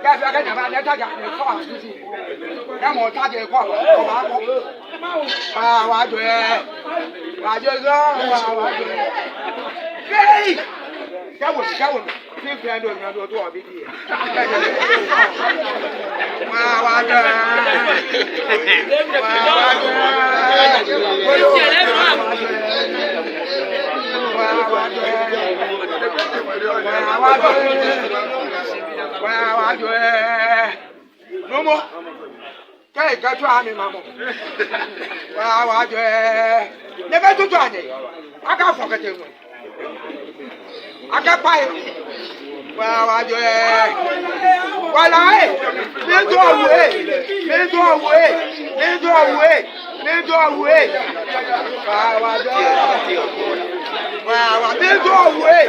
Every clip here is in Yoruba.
Guys, I can't have that. Come on, target a quarter. Ah, what do you? I just go. Hey! Come on. Feel grand on your door. No more. Hey, got to me, Mamma. Never to join it. I can't forget it. I can't buy it. Well, I do. Well, I need to away.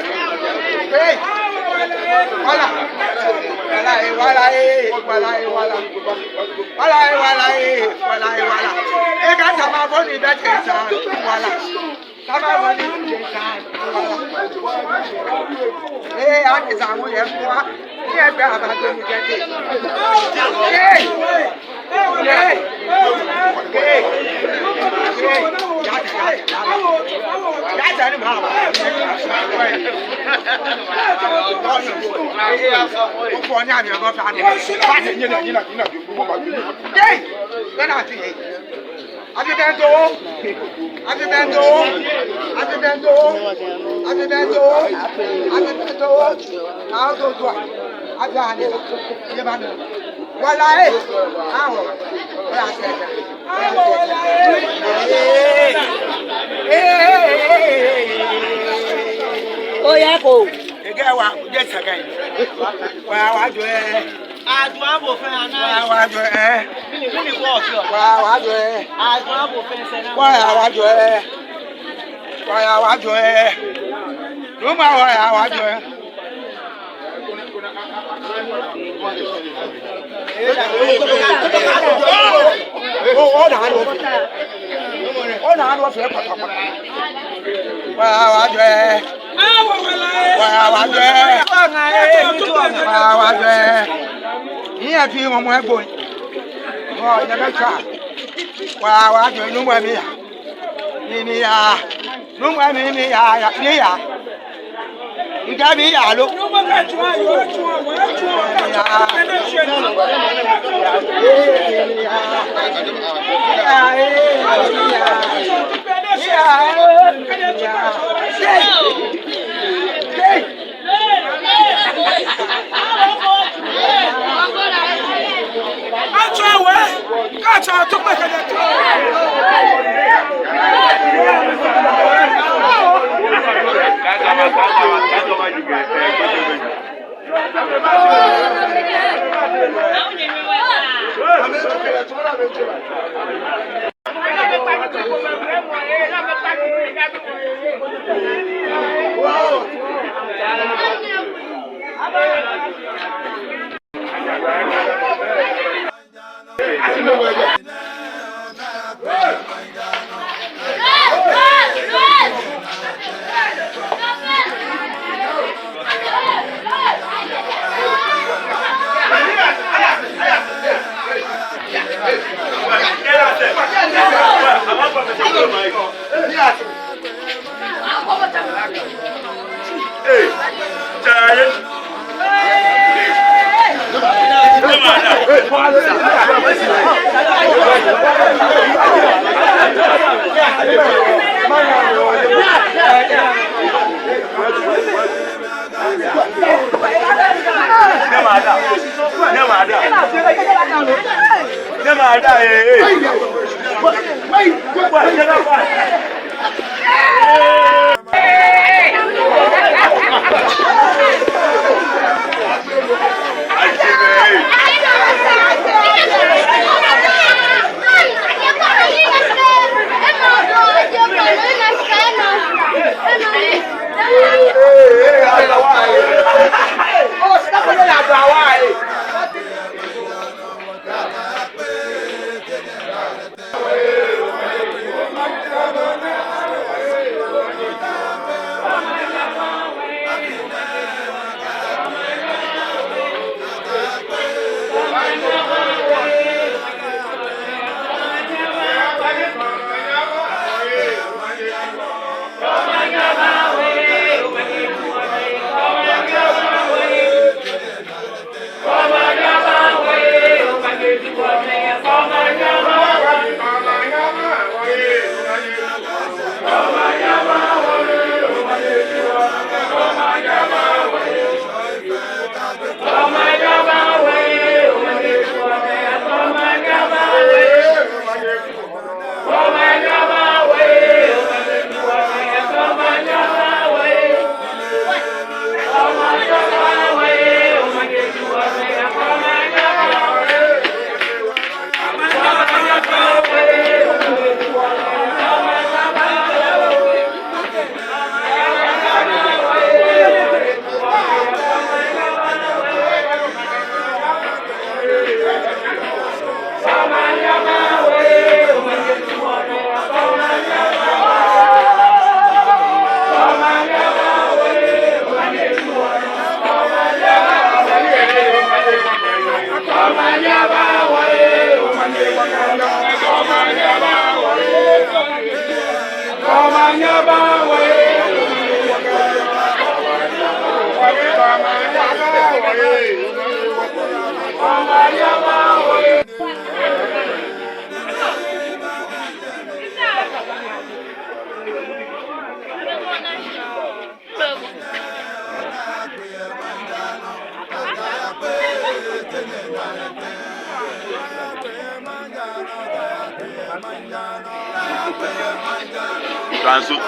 Oh, yeah, go. Yes, again. Well, I do it. I do have a fan. I do it. Well, I do it. I do have a fan. Why, I do it. Why, I do it. No matter why, I do it. Oh,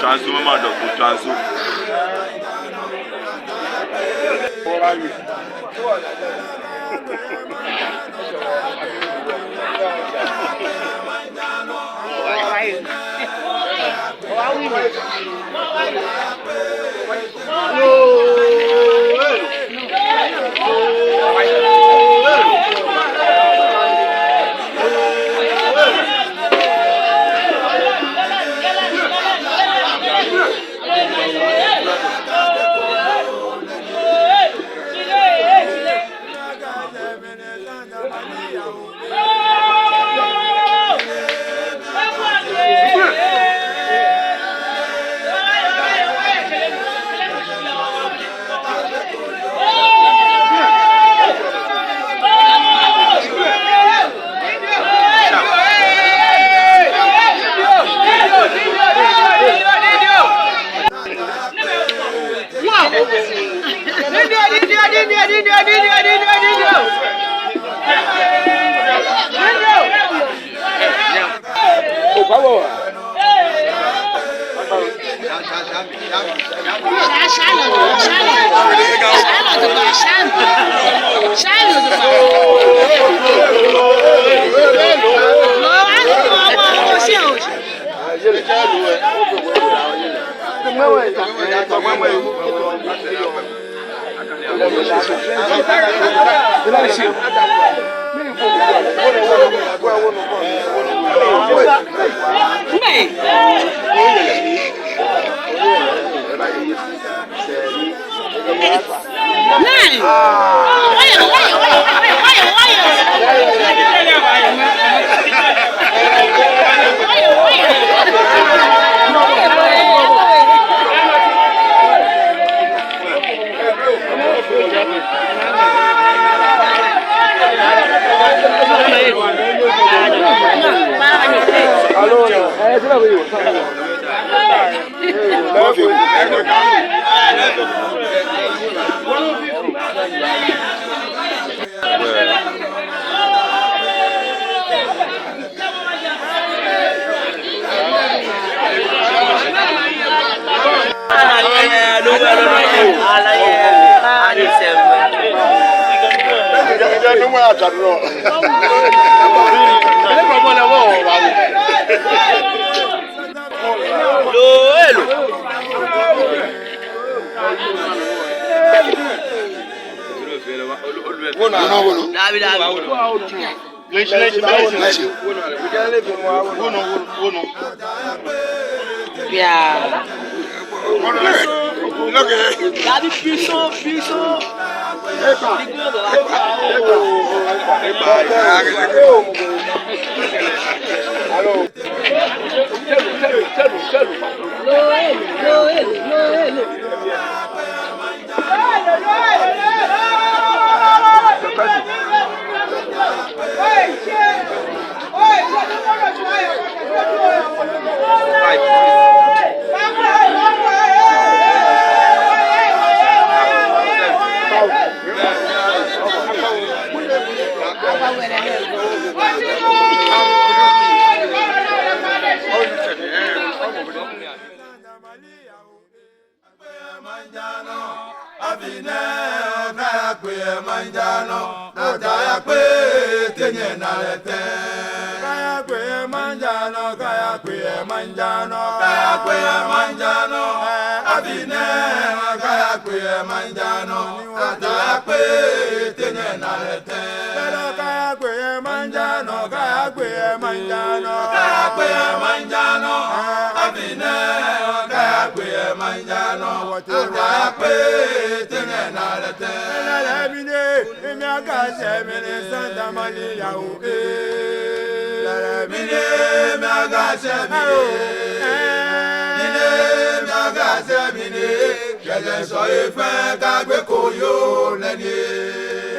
Transu, mama, doctor, transu. Magazemine, Jẹ́jẹ́ sọ ìfẹ́ kágbé kòyó lẹ́ni.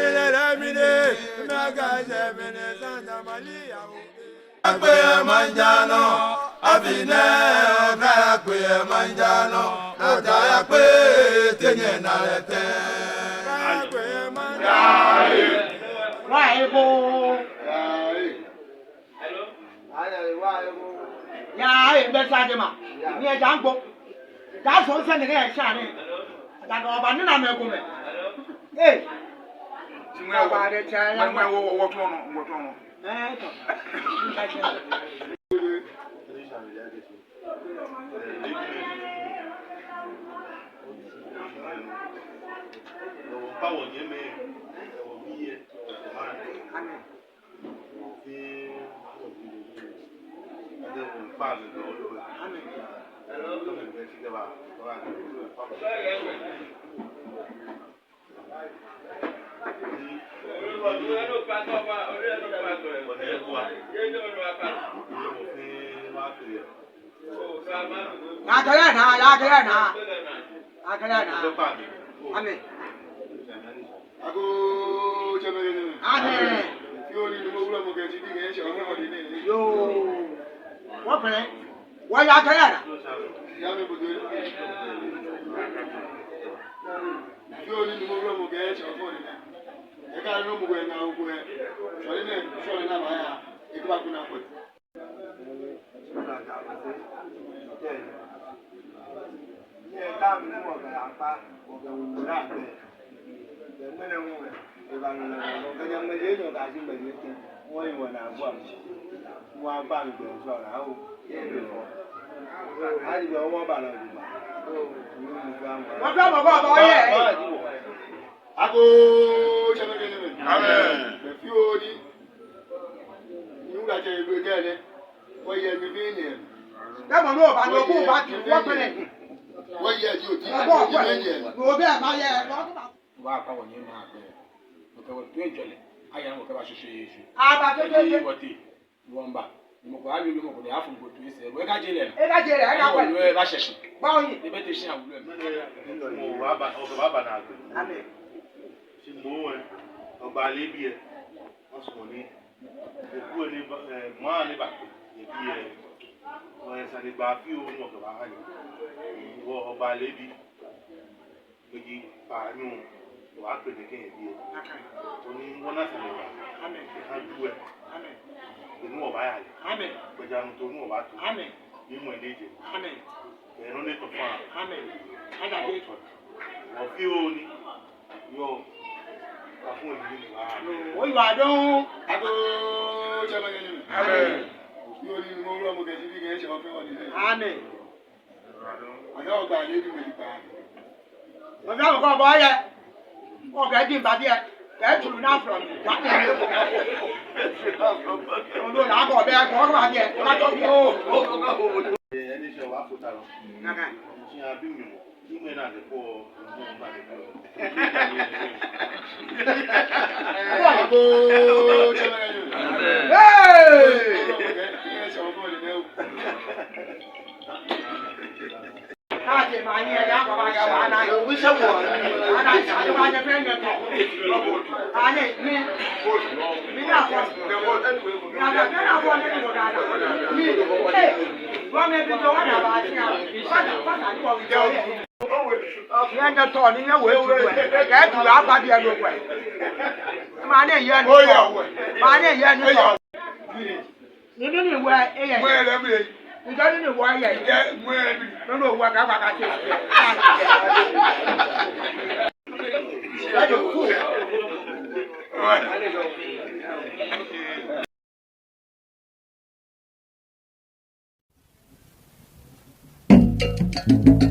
Ẹlẹ́mine, Magazemine, Santa Maria. Akpe manjano, Avine, Oka akpe manjano, Ata akpe tenye nalete. Akpe manjano. Waibo. Ya, besa de ma. Ni e jango. Da so se ne ga sha ni. Da go ba ni na me ko me. Eh. Timwe ba de cha ya. Mwe wo to no. Eh to. Báwo ni mi ò bí yẹ Amen. Amen. Amen. Ako chemele. Amen. Yo ni mo wula mo ke ti bi ke se o mo ni. Yo. What plan? Why ya kaya? Ya me bodo. Yo ni mo wula mo ke se o mo ni. E ka no mo we na o ko e. So ni na ba ya. E ko ba ku na ko. Ye ka mi mo ga pa, o ga wu ra pe. Mene mwe ebanu na kanya mele yo ga ji mele ti won yi wona agbo am wa ba mi gbe so ra o ari be won ba la ju ba Wọ́n fẹ́ mọ̀ bọ́ ọ̀bọ̀ yẹ. Ako chemele amen be fi o ni yu ga je ibe gele wo ye mi bi ni Dẹ́mọ̀ ní òbá ní ogún bá ti wọ́n pẹ̀lẹ̀. wo ye ji o ti Ọgbọ́n ọ̀pẹ̀lẹ̀. Mo bẹ́ẹ̀ máa yẹ wa pa wonye ma pe o ke wo tu ejole aya mo ke ba sese yesu Aba tó tó tó. wote womba mo ko alu mo ko le afu go tu ise we ka jele Ẹ ká jẹ rẹ̀ ẹ ká wo pẹ̀lẹ̀. we ba sese Báwo yìí? ni be te sin awulo e mo wá bá ọkọ̀ bá bà náà gbé. Amen. Ṣé mo ẹ̀ ọgbà lébi ẹ̀ wọ́n sọ ní òkú ẹ̀ ní mọ́ àlébà ẹ̀bí ẹ̀ wọ́n ẹ̀ sàlẹ̀gbà fí òun ọ̀gá bá hàn yìí wọ ọgbà lébi méjì pàánù wàá pè ní kéèyàn bí ẹ̀ òní wọ́n náà sàlẹ̀gbà Amen. ẹ̀ka dú ẹ̀ Amen. inú ọ̀bá yà lẹ̀ Amen. gbẹ̀jánu tó inú ọ̀bá tó Amen. mímú ẹ̀ léje Amen. ẹ̀rọ ní tó fún wa. Amen. Adàdé. Ọ̀fí òní yọ wà fún ìdílé wa. Ó yọ àdán. ako chemele Amen. yo ni mo wula mo ke ti bi ke se o mo ni Amen. ana o ga le bi me pa Wọ́n fẹ́ mọ̀ bọ́ ọ̀bọ̀ yẹ. Wọ́n fẹ́ dín ìbàdí ẹ̀. Kẹ́ tùrù náà sọ̀rọ̀ ní ìbàdí ẹ̀. Olú làákọ̀ ọ̀bẹ ẹ̀kọ́ ọ̀rọ̀ àbí ẹ̀ tó bá tó bí ó. Ẹni ṣe wàá fò tààrọ̀. Ṣé abí mi mọ̀? Nígbà náà lè kọ́ ọ̀gbọ́n ọ̀gbà lè kọ́. ako chemele Káàkiri máa ní ẹ̀dá àkọ́kọ́ àjọ wà náà. Wíṣẹ́ wọ̀ ọ́ náà ṣàtúntò wájú fẹ́ ń yẹ̀kọ́. Àní mi ní àfọ̀. Yàtọ̀ fẹ́ náà fọ́ nínú ìwọ̀n dáadáa. Mi wọ́n mi bí tó wọ́n dà bá sí àwọn fọ́tà ní wọ́n fi jẹ́ orí. Ìyẹn jẹ tọ̀ ní yẹn wò é tu ẹ̀. Kẹ́ tù á bá bí ẹ ló pẹ̀. Máa ní ìyẹn ní tọ̀. Máa ní ìyẹn ní tọ̀. Nínú ìwẹ̀ ẹ̀yẹ̀. mo ele mi Ìjọ nínú ìwọ̀ ẹ̀yẹ̀. je mo ele mi Nínú ìwọ̀ ẹ̀ka pàkà ṣe. Lẹ́yìn kú. Thank you.